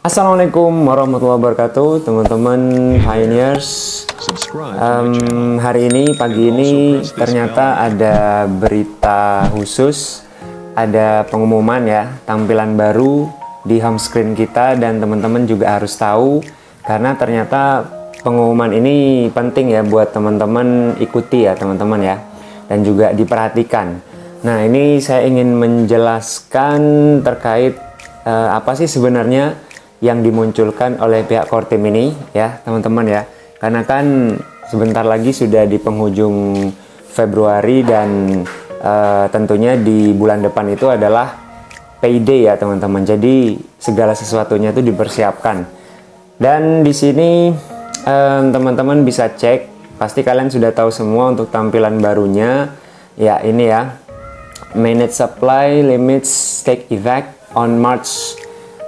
Assalamualaikum warahmatullahi wabarakatuh, teman-teman pioneers. Hari ini, pagi ini ternyata ada berita khusus, ada pengumuman ya, tampilan baru di home screen kita, dan teman-teman juga harus tahu karena ternyata pengumuman ini penting ya buat teman-teman ikuti ya teman-teman ya, dan juga diperhatikan. Nah, ini saya ingin menjelaskan terkait apa sih sebenarnya yang dimunculkan oleh pihak core team ini ya teman-teman ya, karena kan sebentar lagi sudah di penghujung Februari dan tentunya di bulan depan itu adalah payday ya teman-teman, jadi segala sesuatunya itu dipersiapkan. Dan di sini teman-teman bisa cek, pasti kalian sudah tahu semua untuk tampilan barunya ya, ini ya, manage supply limits take effect on March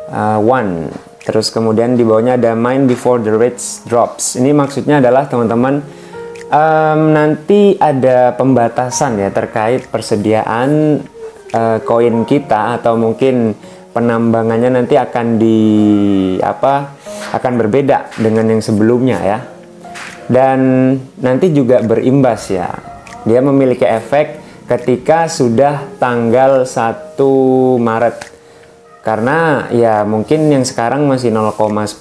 1. Terus kemudian di bawahnya ada mine before the rates drops. Ini maksudnya adalah teman-teman nanti ada pembatasan ya terkait persediaan koin kita, atau mungkin penambangannya nanti akan akan berbeda dengan yang sebelumnya ya. Dan nanti juga berimbas ya. Dia memiliki efek ketika sudah tanggal 1 Maret. Karena ya mungkin yang sekarang masih 0,10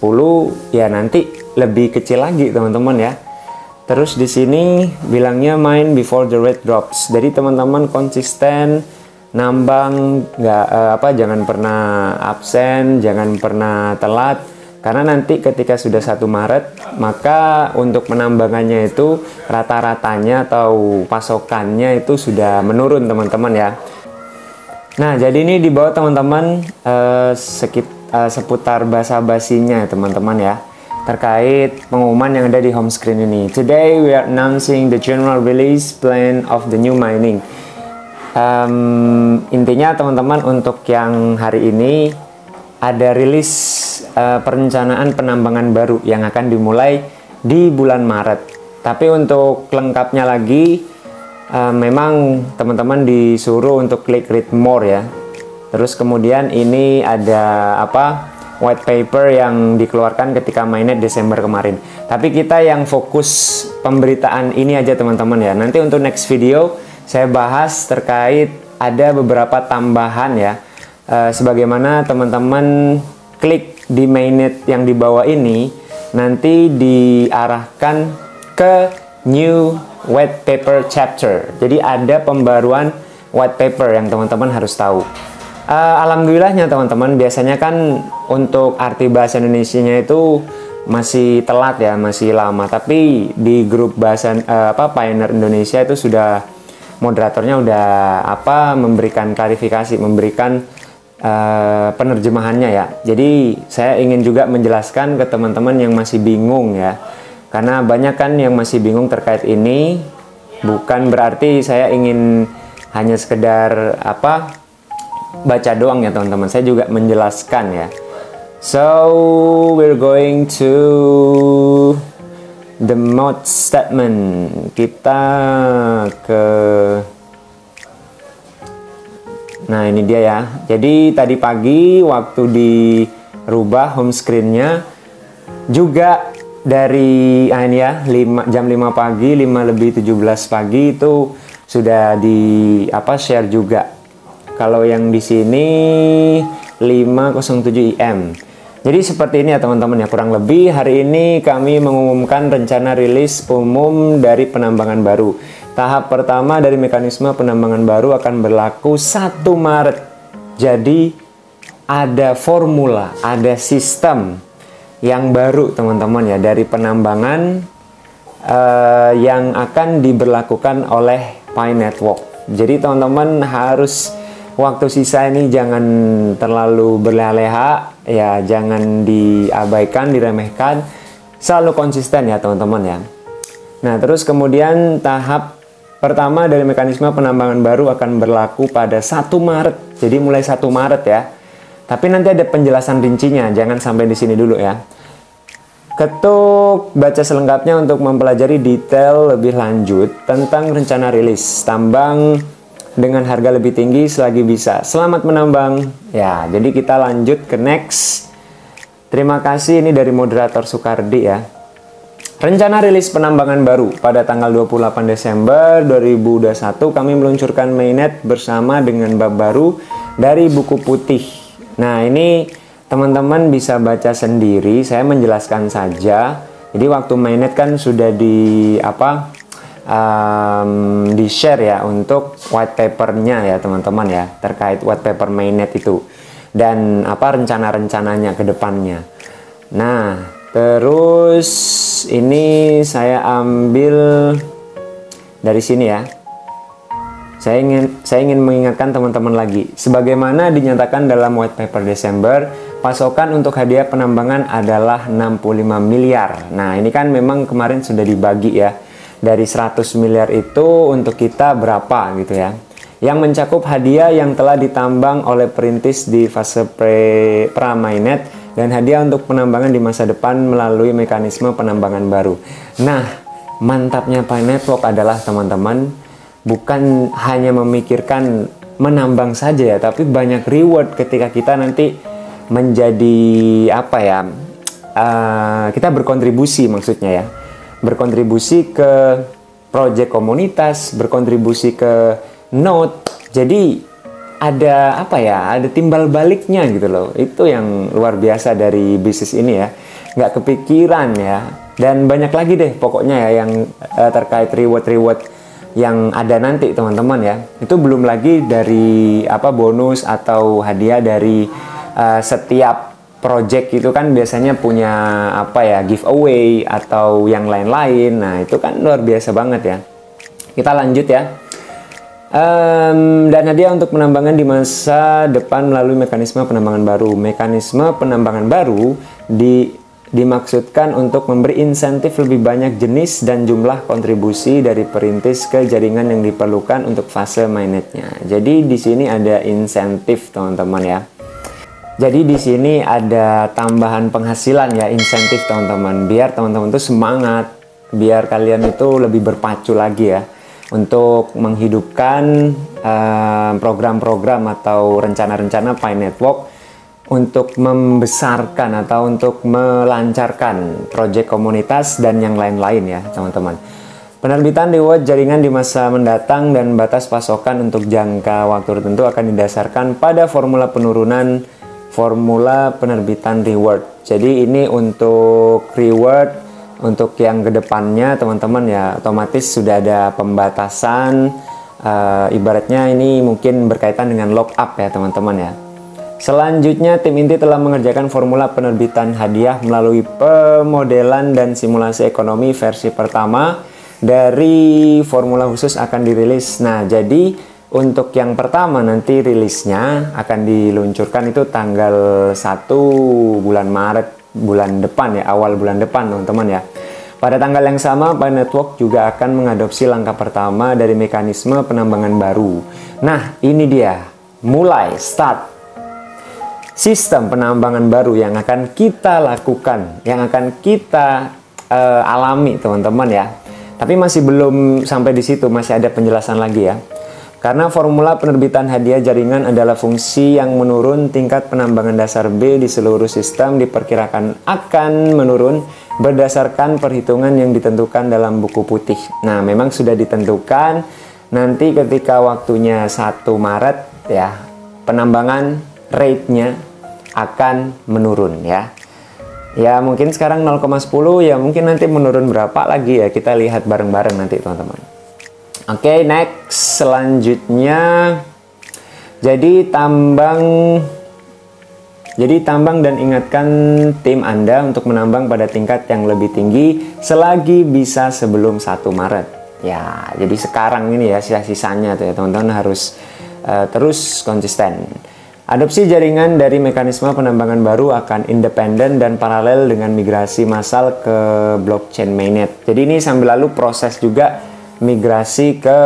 ya, nanti lebih kecil lagi teman-teman ya. Terus di sini bilangnya mine before the rate drops. Jadi teman-teman konsisten nambang, jangan pernah absen, jangan pernah telat. Karena nanti ketika sudah 1 Maret, maka untuk penambangannya itu rata-ratanya atau pasokannya itu sudah menurun teman-teman ya. Nah, jadi ini di bawah teman-teman seputar basa-basinya teman-teman ya, terkait pengumuman yang ada di home screen ini. Today we are announcing the general release plan of the new mining. Intinya teman-teman, untuk yang hari ini ada rilis perencanaan penambangan baru yang akan dimulai di bulan Maret. Tapi untuk lengkapnya lagi, memang teman-teman disuruh untuk klik read more ya. Terus kemudian ini ada white paper yang dikeluarkan ketika mainnet Desember kemarin. Tapi kita yang fokus pemberitaan ini aja teman-teman ya. Nanti untuk next video saya bahas terkait ada beberapa tambahan ya. Sebagaimana teman-teman klik di mainnet yang di bawah ini, nanti diarahkan ke new white paper chapter. Jadi ada pembaruan white paper yang teman-teman harus tahu. Alhamdulillahnya teman-teman, biasanya kan untuk arti bahasa Indonesianya itu masih telat ya, masih lama. Tapi di grup bahasa Pioneer Indonesia itu sudah, moderatornya udah memberikan klarifikasi, memberikan penerjemahannya ya. Jadi saya ingin juga menjelaskan ke teman-teman yang masih bingung ya. Karena banyak kan yang masih bingung terkait ini. Bukan berarti saya ingin hanya sekedar baca doang ya teman-teman. Saya juga menjelaskan ya. So we're going to the mode statement. Kita ke, nah ini dia ya. Jadi tadi pagi waktu dirubah home screen-nya juga dari ini ya, jam 5 pagi, 5:17 pagi itu sudah di share juga. Kalau yang di sini 5:07 IM. Jadi seperti ini ya teman-teman ya, kurang lebih hari ini kami mengumumkan rencana rilis umum dari penambangan baru. Tahap pertama dari mekanisme penambangan baru akan berlaku 1 Maret. Jadi ada formula, ada sistem yang baru teman-teman ya dari penambangan yang akan diberlakukan oleh Pi Network. Jadi teman-teman harus, waktu sisa ini jangan terlalu berleha-leha ya, jangan diabaikan, diremehkan, selalu konsisten ya teman-teman ya. Nah, terus kemudian tahap pertama dari mekanisme penambangan baru akan berlaku pada 1 Maret. Jadi mulai 1 Maret ya. Tapi nanti ada penjelasan rincinya, jangan sampai di sini dulu ya. Ketuk baca selengkapnya untuk mempelajari detail lebih lanjut tentang rencana rilis tambang dengan harga lebih tinggi selagi bisa. Selamat menambang. Ya, jadi kita lanjut ke next. Terima kasih, ini dari moderator Soekardi ya. Rencana rilis penambangan baru pada tanggal 28 Desember 2021 kami meluncurkan mainnet bersama dengan bab baru dari buku putih. Nah, ini teman-teman bisa baca sendiri, saya menjelaskan saja. Jadi waktu mainnet kan sudah di share ya untuk white papernya ya teman-teman ya, terkait white paper mainnet itu dan rencana-rencananya ke depannya. Nah, terus ini saya ambil dari sini ya. Saya ingin mengingatkan teman-teman lagi, sebagaimana dinyatakan dalam white paper Desember, pasokan untuk hadiah penambangan adalah 65 miliar. Nah, ini kan memang kemarin sudah dibagi ya. Dari 100 miliar itu untuk kita berapa gitu ya. Yang mencakup hadiah yang telah ditambang oleh perintis di fase pra-mainnet dan hadiah untuk penambangan di masa depan melalui mekanisme penambangan baru. Nah, mantapnya Pi Network adalah teman-teman bukan hanya memikirkan menambang saja ya, tapi banyak reward ketika kita nanti menjadi kita berkontribusi, maksudnya ya, berkontribusi ke project komunitas, berkontribusi ke node. Jadi ada ada timbal baliknya gitu loh. Itu yang luar biasa dari bisnis ini ya, nggak kepikiran ya. Dan banyak lagi deh pokoknya ya yang terkait reward yang ada nanti teman-teman ya. Itu belum lagi dari bonus atau hadiah dari setiap project itu kan biasanya punya giveaway atau yang lain-lain. Nah, itu kan luar biasa banget ya. Kita lanjut ya. Dan hadiah untuk penambangan di masa depan melalui mekanisme penambangan baru. Mekanisme penambangan baru dimaksudkan untuk memberi insentif lebih banyak jenis dan jumlah kontribusi dari perintis ke jaringan yang diperlukan untuk fase mainnetnya. Jadi di sini ada insentif teman-teman ya. Jadi di sini ada tambahan penghasilan ya, insentif teman-teman, biar teman-teman itu semangat, biar kalian itu lebih berpacu lagi ya untuk menghidupkan program-program atau rencana-rencana Pi Network untuk membesarkan atau untuk melancarkan proyek komunitas dan yang lain-lain ya teman-teman. Penerbitan reward jaringan di masa mendatang dan batas pasokan untuk jangka waktu tertentu akan didasarkan pada formula penerbitan reward. Jadi ini untuk reward untuk yang kedepannya teman-teman ya, otomatis sudah ada pembatasan. Ibaratnya ini mungkin berkaitan dengan lock up ya teman-teman ya. Selanjutnya tim inti telah mengerjakan formula penerbitan hadiah melalui pemodelan dan simulasi ekonomi versi pertama dari formula khusus akan dirilis. Nah, jadi untuk yang pertama nanti rilisnya akan diluncurkan itu tanggal 1 bulan Maret bulan depan ya, awal bulan depan teman-teman ya. Pada tanggal yang sama, Pi Network juga akan mengadopsi langkah pertama dari mekanisme penambangan baru. Nah, ini dia, mulai start sistem penambangan baru yang akan kita lakukan, yang akan kita alami teman-teman ya. Tapi masih belum sampai di situ, masih ada penjelasan lagi ya. Karena formula penerbitan hadiah jaringan adalah fungsi yang menurun, tingkat penambangan dasar B di seluruh sistem diperkirakan akan menurun berdasarkan perhitungan yang ditentukan dalam buku putih. Nah, memang sudah ditentukan nanti ketika waktunya 1 Maret ya, penambangan rate-nya akan menurun ya. Ya, mungkin sekarang 0,10 ya, mungkin nanti menurun berapa lagi ya, kita lihat bareng-bareng nanti teman-teman. Oke, next. Selanjutnya, jadi tambang dan ingatkan tim Anda untuk menambang pada tingkat yang lebih tinggi selagi bisa sebelum 1 Maret. Ya, jadi sekarang ini ya, sisa-sisanya tuh ya teman-teman harus terus konsisten. Adopsi jaringan dari mekanisme penambangan baru akan independen dan paralel dengan migrasi massal ke blockchain mainnet. Jadi ini sambil lalu proses juga migrasi ke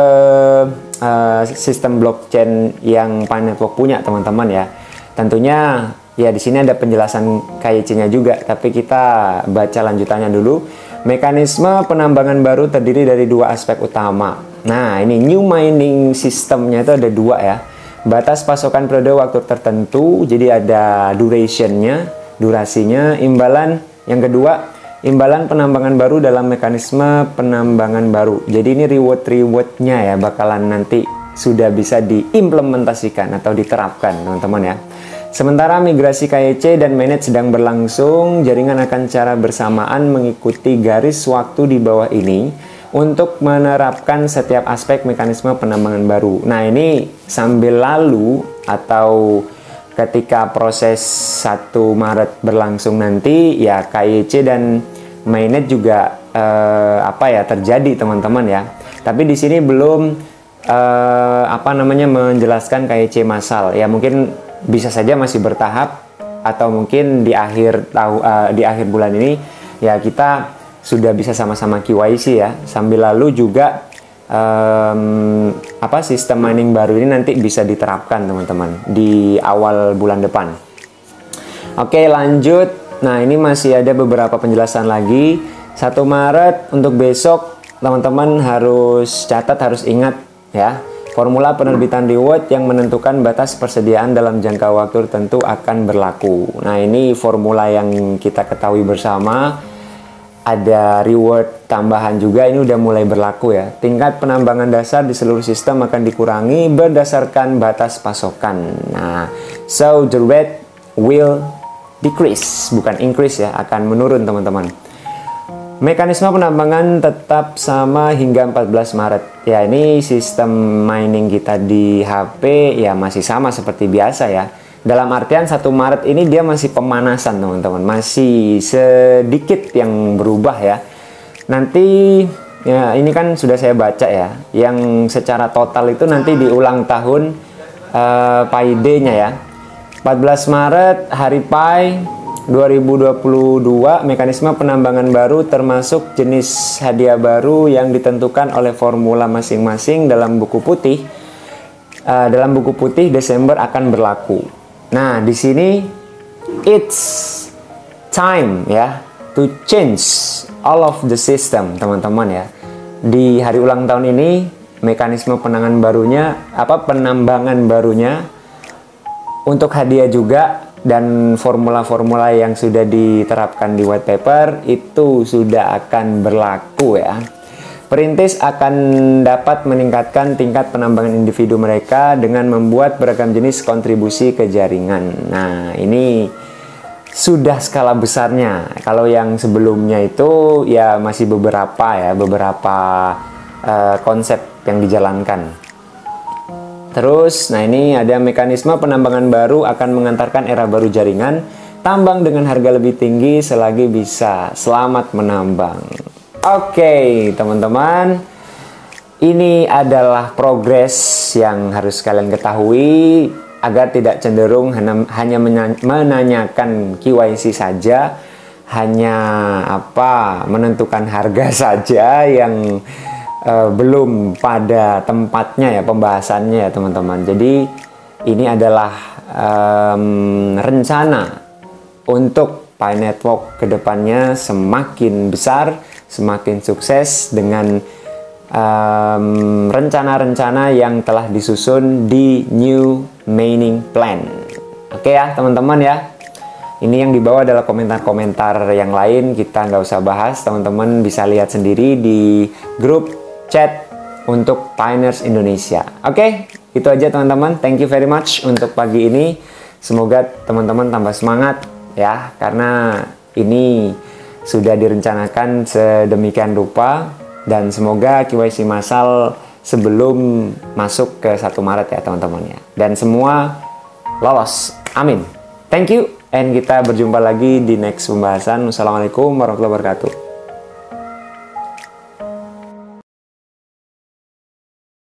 sistem blockchain yang Pi Network punya teman-teman ya. Tentunya ya di sini ada penjelasan KYC-nya juga, tapi kita baca lanjutannya dulu. Mekanisme penambangan baru terdiri dari 2 aspek utama. Nah, ini new mining sistemnya itu ada 2 ya. Batas pasokan periode waktu tertentu, jadi ada duration-nya, durasinya. Imbalan yang kedua, imbalan penambangan baru dalam mekanisme penambangan baru. Jadi ini reward-rewardnya ya bakalan nanti sudah bisa diimplementasikan atau diterapkan teman-teman ya. Sementara migrasi KYC dan mainnet sedang berlangsung, jaringan akan secara bersamaan mengikuti garis waktu di bawah ini untuk menerapkan setiap aspek mekanisme penambangan baru. Nah ini sambil lalu atau ketika proses 1 Maret berlangsung nanti ya KYC dan mainnet juga terjadi teman-teman ya. Tapi di sini belum menjelaskan KYC massal ya, mungkin bisa saja masih bertahap atau mungkin di akhir bulan ini ya kita sudah bisa sama-sama KYC ya. Sambil lalu juga sistem mining baru ini nanti bisa diterapkan teman-teman di awal bulan depan. Oke, lanjut. Nah, ini masih ada beberapa penjelasan lagi. 1 Maret untuk besok teman-teman harus catat, harus ingat ya. Formula penerbitan reward yang menentukan batas persediaan dalam jangka waktu tertentu akan berlaku. Nah, ini formula yang kita ketahui bersama. Ada reward tambahan juga, ini udah mulai berlaku ya. Tingkat penambangan dasar di seluruh sistem akan dikurangi berdasarkan batas pasokan. Nah, so the rate will decrease, bukan increase ya, akan menurun teman-teman. Mekanisme penambangan tetap sama hingga 14 Maret. Ya, ini sistem mining kita di HP ya masih sama seperti biasa ya. Dalam artian 1 Maret ini dia masih pemanasan teman-teman. Masih sedikit yang berubah ya. Nanti ya ini kan sudah saya baca ya. Yang secara total itu nanti di ulang tahun Pi-Day-nya ya. 14 Maret hari Pi 2022, mekanisme penambangan baru termasuk jenis hadiah baru yang ditentukan oleh formula masing-masing dalam buku putih. Dalam buku putih Desember akan berlaku. Nah, di sini it's time ya to change all of the system teman-teman ya. Di hari ulang tahun ini mekanisme penambangan barunya untuk hadiah juga. Dan formula-formula yang sudah diterapkan di white paper itu sudah akan berlaku ya. Perintis akan dapat meningkatkan tingkat penambangan individu mereka dengan membuat beragam jenis kontribusi ke jaringan. Nah, ini sudah skala besarnya. Kalau yang sebelumnya itu ya masih beberapa konsep yang dijalankan. Terus, nah ini ada mekanisme penambangan baru akan mengantarkan era baru jaringan, tambang dengan harga lebih tinggi selagi bisa. Selamat menambang. Oke, teman-teman. Ini adalah progres yang harus kalian ketahui agar tidak cenderung hanya menanyakan KYC saja, hanya menentukan harga saja yang belum pada tempatnya ya pembahasannya ya teman-teman. Jadi ini adalah rencana untuk Pi Network kedepannya semakin besar, semakin sukses dengan rencana-rencana yang telah disusun di New Mining Plan. Oke ya teman-teman ya. Ini yang dibawa adalah komentar-komentar yang lain, kita nggak usah bahas, teman-teman bisa lihat sendiri di grup chat untuk Pioneers Indonesia. Oke, itu aja teman-teman. Thank you very much untuk pagi ini. Semoga teman-teman tambah semangat ya, karena ini sudah direncanakan sedemikian rupa dan semoga KYC massal sebelum masuk ke 1 Maret ya teman-teman ya. Dan semua lolos. Amin. Thank you and kita berjumpa lagi di next pembahasan. Wassalamualaikum warahmatullahi wabarakatuh.